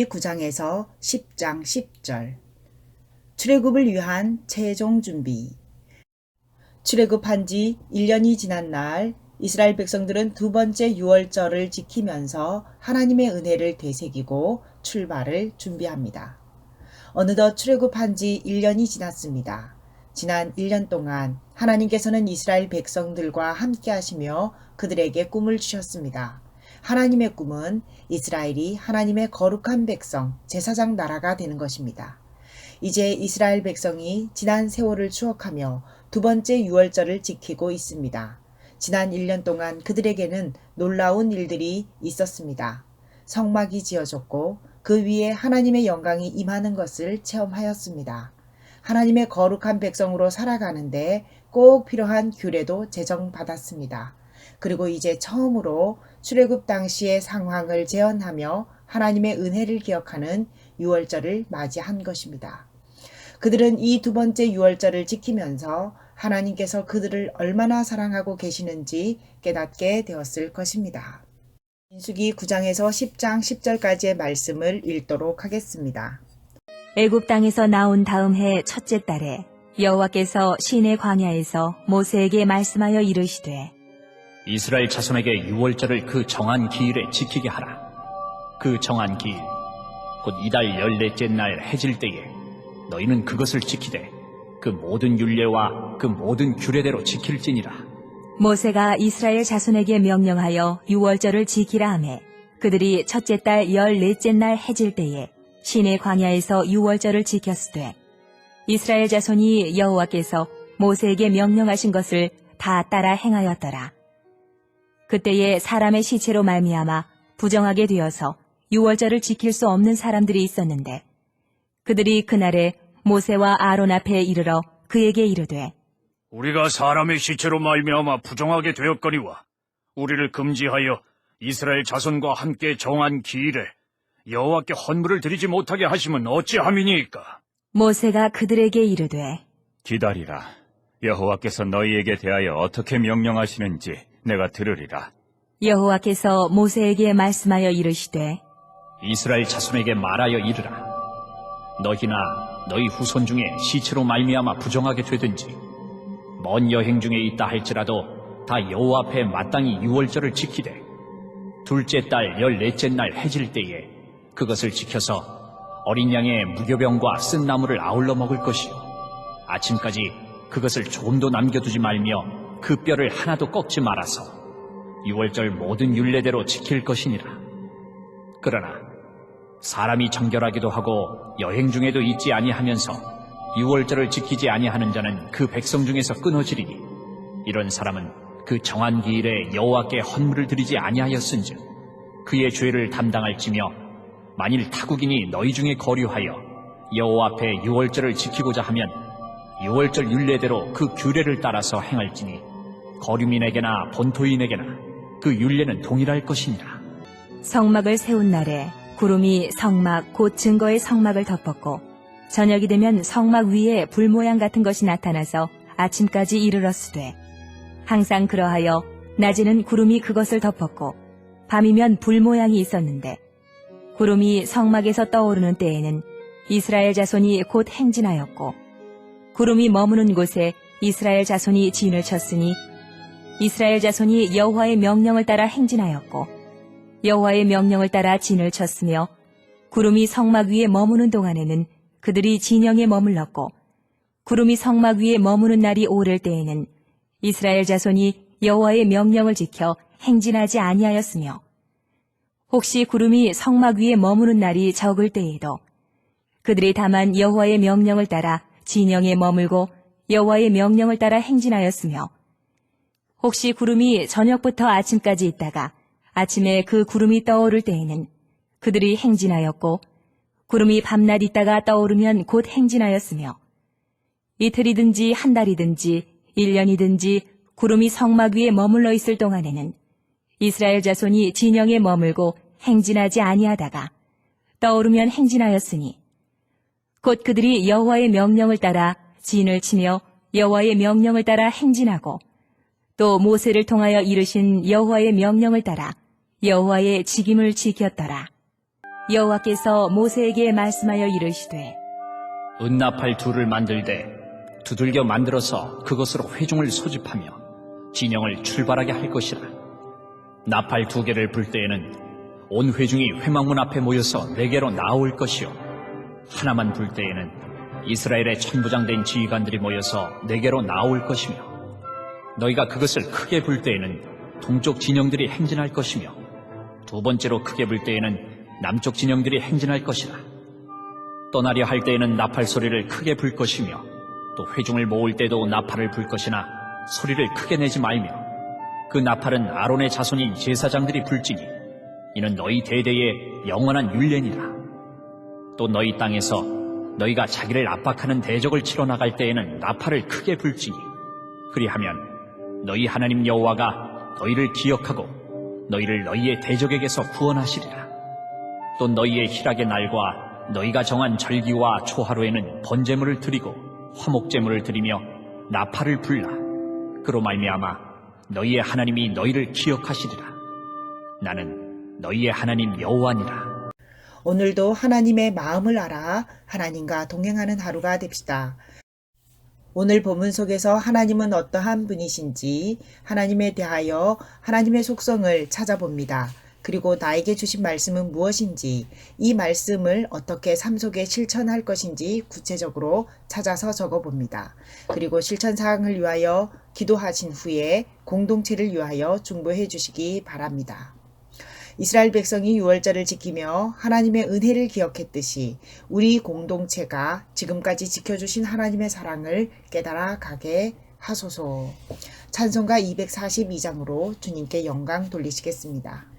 민수기 9장에서 10장 10절. 출애굽을 위한 최종 준비. 출애굽한 지 1년이 지난 날 이스라엘 백성들은 두 번째 유월절을 지키면서 하나님의 은혜를 되새기고 출발을 준비합니다. 어느덧 출애굽한 지 1년이 지났습니다. 지난 1년 동안 하나님께서는 이스라엘 백성들과 함께 하시며 그들에게 꿈을 주셨습니다. 하나님의 꿈은 이스라엘이 하나님의 거룩한 백성, 제사장 나라가 되는 것입니다. 이제 이스라엘 백성이 지난 세월을 추억하며 두 번째 유월절을 지키고 있습니다. 지난 1년 동안 그들에게는 놀라운 일들이 있었습니다. 성막이 지어졌고 그 위에 하나님의 영광이 임하는 것을 체험하였습니다. 하나님의 거룩한 백성으로 살아가는데 꼭 필요한 규례도 제정받았습니다. 그리고 이제 처음으로 출애굽 당시의 상황을 재현하며 하나님의 은혜를 기억하는 유월절을 맞이한 것입니다. 그들은 이 두 번째 유월절을 지키면서 하나님께서 그들을 얼마나 사랑하고 계시는지 깨닫게 되었을 것입니다. 민수기 9장에서 10장 10절까지의 말씀을 읽도록 하겠습니다. 애굽 땅에서 나온 다음 해 첫째 달에 여호와께서 시내 광야에서 모세에게 말씀하여 이르시되 이스라엘 자손에게 유월절을 그 정한 기일에 지키게 하라. 그 정한 기일, 곧 이달 14째 날 해질 때에 너희는 그것을 지키되 그 모든 율례와 그 모든 규례대로 지킬지니라. 모세가 이스라엘 자손에게 명령하여 유월절을 지키라 하매 그들이 첫째 달 14째 날 해질 때에 시내 광야에서 유월절을 지켰으되 이스라엘 자손이 여호와께서 모세에게 명령하신 것을 다 따라 행하였더라. 그때에 사람의 시체로 말미암아 부정하게 되어서 유월절을 지킬 수 없는 사람들이 있었는데 그들이 그날에 모세와 아론 앞에 이르러 그에게 이르되 우리가 사람의 시체로 말미암아 부정하게 되었거니와 우리를 금지하여 이스라엘 자손과 함께 정한 기일에 여호와께 헌물을 드리지 못하게 하시면 어찌함이니까? 모세가 그들에게 이르되 기다리라. 여호와께서 너희에게 대하여 어떻게 명령하시는지 내가 들으리라. 여호와께서 모세에게 말씀하여 이르시되 이스라엘 자손에게 말하여 이르라. 너희나 너희 후손 중에 시체로 말미암아 부정하게 되든지 먼 여행 중에 있다 할지라도 다 여호와 앞에 마땅히 유월절을 지키되 둘째 달 14째 날 해질 때에 그것을 지켜서 어린 양의 무교병과 쓴 나물을 아울러 먹을 것이요 아침까지 그것을 조금도 남겨두지 말며 그 뼈를 하나도 꺾지 말아서 유월절 모든 율례대로 지킬 것이니라. 그러나 사람이 정결하기도 하고 여행 중에도 있지 아니하면서 유월절을 지키지 아니하는 자는 그 백성 중에서 끊어지리니 이런 사람은 그 정한 기일에 여호와께 헌물을 드리지 아니하였은즉 그의 죄를 담당할지며 만일 타국인이 너희 중에 거류하여 여호와 앞에 유월절을 지키고자 하면 유월절 율례대로 그 규례를 따라서 행할지니 거류민에게나 본토인에게나 그 율례는 동일할 것이니라. 성막을 세운 날에 구름이 성막 곧 증거의 성막을 덮었고 저녁이 되면 성막 위에 불 모양 같은 것이 나타나서 아침까지 이르렀으되 항상 그러하여 낮에는 구름이 그것을 덮었고 밤이면 불 모양이 있었는데 구름이 성막에서 떠오르는 때에는 이스라엘 자손이 곧 행진하였고 구름이 머무는 곳에 이스라엘 자손이 진을 쳤으니 이스라엘 자손이 여호와의 명령을 따라 행진하였고 여호와의 명령을 따라 진을 쳤으며 구름이 성막 위에 머무는 동안에는 그들이 진영에 머물렀고 구름이 성막 위에 머무는 날이 오를 때에는 이스라엘 자손이 여호와의 명령을 지켜 행진하지 아니하였으며 혹시 구름이 성막 위에 머무는 날이 적을 때에도 그들이 다만 여호와의 명령을 따라 진영에 머물고 여호와의 명령을 따라 행진하였으며 혹시 구름이 저녁부터 아침까지 있다가 아침에 그 구름이 떠오를 때에는 그들이 행진하였고 구름이 밤낮 있다가 떠오르면 곧 행진하였으며 이틀이든지 한 달이든지 1년이든지 구름이 성막 위에 머물러 있을 동안에는 이스라엘 자손이 진영에 머물고 행진하지 아니하다가 떠오르면 행진하였으니 곧 그들이 여호와의 명령을 따라 진을 치며 여호와의 명령을 따라 행진하고 또 모세를 통하여 이르신 여호와의 명령을 따라 여호와의 직임을 지켰더라. 여호와께서 모세에게 말씀하여 이르시되 은나팔 둘을 만들되 두들겨 만들어서 그것으로 회중을 소집하며 진영을 출발하게 할 것이라. 나팔 2개를 불 때에는 온 회중이 회막문 앞에 모여서 내게로 나올 것이요, 하나만 불 때에는 이스라엘의 천부장된 지휘관들이 모여서 내게로 나올 것이며, 너희가 그것을 크게 불 때에는 동쪽 진영들이 행진할 것이며, 2번째로 크게 불 때에는 남쪽 진영들이 행진할 것이라. 떠나려 할 때에는 나팔 소리를 크게 불 것이며, 또 회중을 모을 때도 나팔을 불 것이나 소리를 크게 내지 말며, 그 나팔은 아론의 자손인 제사장들이 불지니 이는 너희 대대의 영원한 율례니라. 또 너희 땅에서 너희가 자기를 압박하는 대적을 치러 나갈 때에는 나팔을 크게 불지니, 그리하면 너희 하나님 여호와가 너희를 기억하고 너희를 너희의 대적에게서 구원하시리라. 또 너희의 희락의 날과 너희가 정한 절기와 초하루에는 번제물을 드리고 화목제물을 드리며 나팔을 불라. 그로 말미암아 너희의 하나님이 너희를 기억하시리라. 나는 너희의 하나님 여호와니라. 오늘도 하나님의 마음을 알아 하나님과 동행하는 하루가 됩시다. 오늘 본문 속에서 하나님은 어떠한 분이신지 하나님에 대하여 하나님의 속성을 찾아봅니다. 그리고 나에게 주신 말씀은 무엇인지, 이 말씀을 어떻게 삶 속에 실천할 것인지 구체적으로 찾아서 적어봅니다. 그리고 실천사항을 위하여 기도하신 후에 공동체를 위하여 중보해 주시기 바랍니다. 이스라엘 백성이 유월절을 지키며 하나님의 은혜를 기억했듯이 우리 공동체가 지금까지 지켜주신 하나님의 사랑을 깨달아 가게 하소서. 찬송가 242장으로 주님께 영광 돌리시겠습니다.